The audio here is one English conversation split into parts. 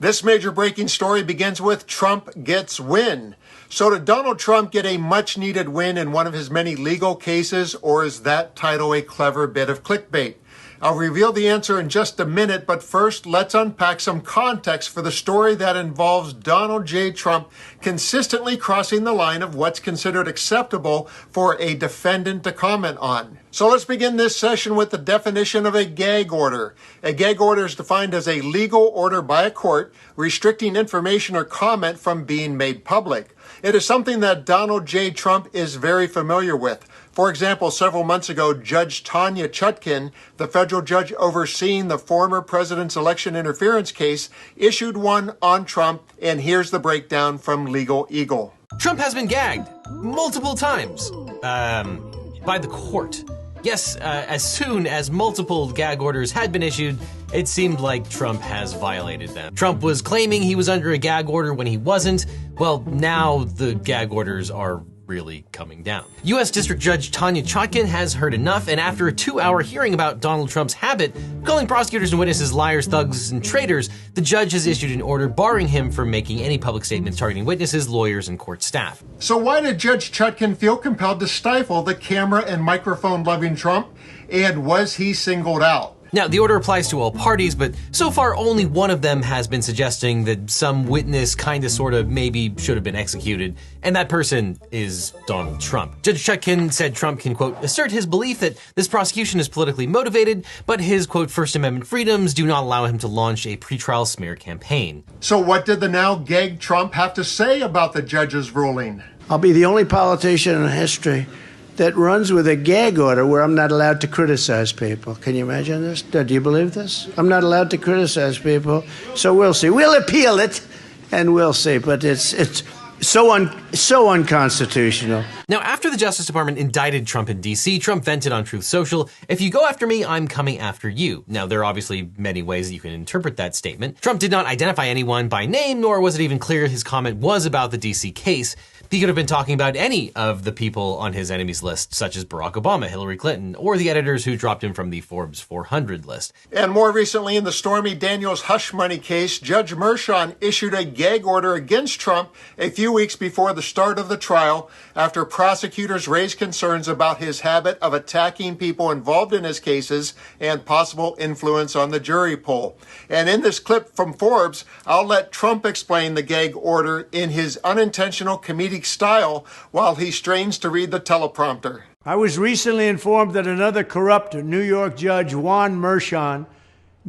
This major breaking story begins with Trump gets win. So did Donald Trump get a much needed win in one of his many legal cases, or is that title a clever bit of clickbait? I'll reveal the answer in just a minute, but first let's unpack some context for the story that involves Donald J. Trump consistently crossing the line of what's considered acceptable for a defendant to comment on. So let's begin this session with the definition of a gag order. A gag order is defined as a legal order by a court restricting information or comment from being made public. It is something that Donald J. Trump is very familiar with. For example, several months ago, Judge Tanya Chutkan, the federal judge overseeing the former president's election interference case, issued one on Trump, and here's the breakdown from Legal Eagle. Trump has been gagged multiple times by the court. Yes, as soon as multiple gag orders had been issued, it seemed like Trump has violated them. Trump was claiming he was under a gag order when he wasn't. Well, now the gag orders are really coming down. U.S. District Judge Tanya Chutkan has heard enough, and after a 2-hour hearing about Donald Trump's habit calling prosecutors and witnesses liars, thugs, and traitors, the judge has issued an order barring him from making any public statements targeting witnesses, lawyers, and court staff. So why did Judge Chutkan feel compelled to stifle the camera and microphone-loving Trump, and was he singled out? Now, the order applies to all parties, but so far only one of them has been suggesting that some witness kinda sorta maybe should have been executed, and that person is Donald Trump. Judge Chutkan said Trump can, quote, assert his belief that this prosecution is politically motivated, but his, quote, First Amendment freedoms do not allow him to launch a pretrial smear campaign. So what did the now gagged Trump have to say about the judge's ruling? I'll be the only politician in history that runs with a gag order where I'm not allowed to criticize people. Can you imagine this? Do you believe this? I'm not allowed to criticize people, so we'll see. We'll appeal it, and we'll see. But it's so unconstitutional. Now, after the Justice Department indicted Trump in D.C., Trump vented on Truth Social, "If you go after me, I'm coming after you." Now, there are obviously many ways that you can interpret that statement. Trump did not identify anyone by name, nor was it even clear his comment was about the D.C. case. He could have been talking about any of the people on his enemies list, such as Barack Obama, Hillary Clinton, or the editors who dropped him from the Forbes 400 list. And more recently, in the Stormy Daniels hush money case, Judge Merchan issued a gag order against Trump a few weeks before the start of the trial after prosecutors raised concerns about his habit of attacking people involved in his cases and possible influence on the jury pool. And in this clip from Forbes, I'll let Trump explain the gag order in his unintentional comedic style while he strains to read the teleprompter. I was recently informed that another corrupt New York judge, Juan Merchan,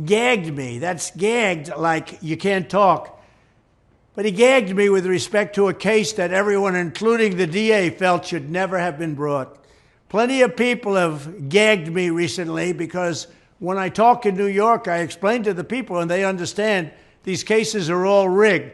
gagged me. That's gagged like you can't talk. But he gagged me with respect to a case that everyone, including the DA, felt should never have been brought. Plenty of people have gagged me recently because when I talk in New York, I explain to the people and they understand these cases are all rigged.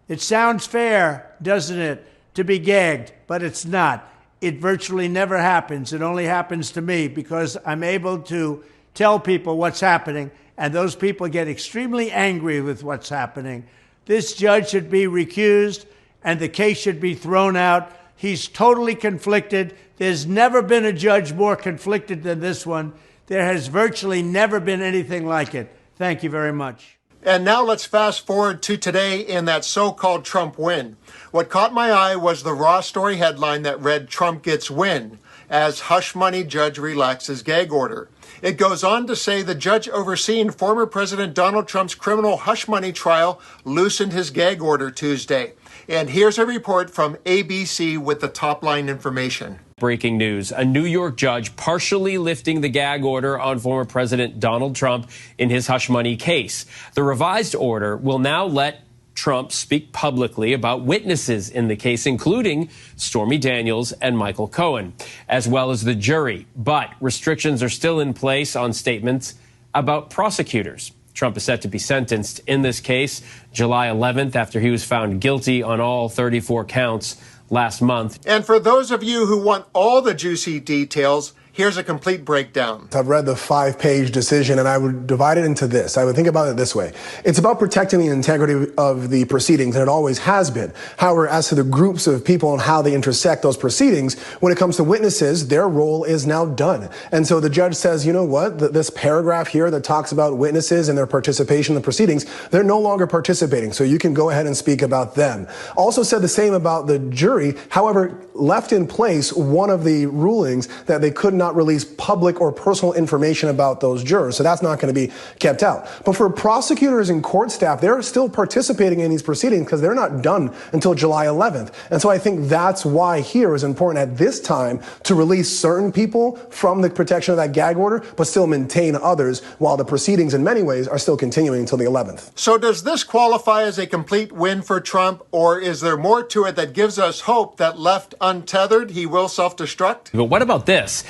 It sounds fair, doesn't it, to be gagged, but it's not. It virtually never happens. It only happens to me because I'm able to tell people what's happening, and those people get extremely angry with what's happening. This judge should be recused, and the case should be thrown out. He's totally conflicted. There's never been a judge more conflicted than this one. There has virtually never been anything like it. Thank you very much. And now let's fast forward to today in that so-called Trump win. What caught my eye was the Raw story headline that read, "Trump gets win," as hush money judge relaxes gag order. It goes on to say the judge overseeing former President Donald Trump's criminal hush money trial loosened his gag order Tuesday. And here's a report from ABC with the top line information. Breaking news. A New York judge partially lifting the gag order on former President Donald Trump in his hush money case. The revised order will now let Trump speak publicly about witnesses in the case, including Stormy Daniels and Michael Cohen, as well as the jury. But restrictions are still in place on statements about prosecutors. Trump is set to be sentenced in this case July 11th after he was found guilty on all 34 counts last month. And for those of you who want all the juicy details, Here's a complete breakdown. I've read the 5-page decision, and I would divide it into this. I would think about it this way. It's about protecting the integrity of the proceedings, and it always has been. However, as to the groups of people and how they intersect those proceedings, when it comes to witnesses, their role is now done. And so the judge says, you know what, this paragraph here that talks about witnesses and their participation in the proceedings, they're no longer participating, so you can go ahead and speak about them. Also said the same about the jury, however, left in place one of the rulings that they could not release public or personal information about those jurors. So that's not going to be kept out. But for prosecutors and court staff, they're still participating in these proceedings because they're not done until July 11th. And so I think that's why here is important at this time to release certain people from the protection of that gag order, but still maintain others while the proceedings in many ways are still continuing until the 11th. So does this qualify as a complete win for Trump, or is there more to it that gives us hope that left untethered, he will self-destruct? But what about this?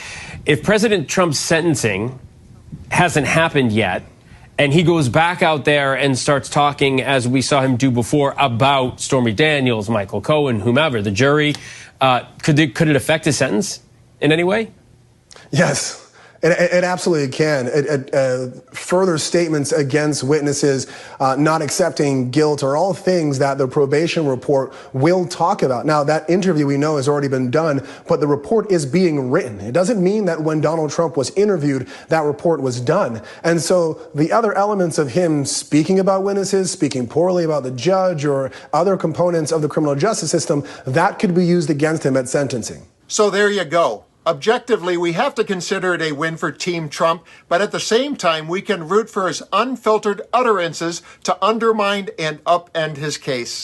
If President Trump's sentencing hasn't happened yet, and he goes back out there and starts talking, as we saw him do before, about Stormy Daniels, Michael Cohen, whomever, the jury, could it affect his sentence in any way? Yes. It absolutely can. Further statements against witnesses not accepting guilt are all things that the probation report will talk about. Now, that interview we know has already been done, but the report is being written. It doesn't mean that when Donald Trump was interviewed, that report was done. And so the other elements of him speaking about witnesses, speaking poorly about the judge or other components of the criminal justice system, that could be used against him at sentencing. So there you go. Objectively, we have to consider it a win for Team Trump, but at the same time, we can root for his unfiltered utterances to undermine and upend his case.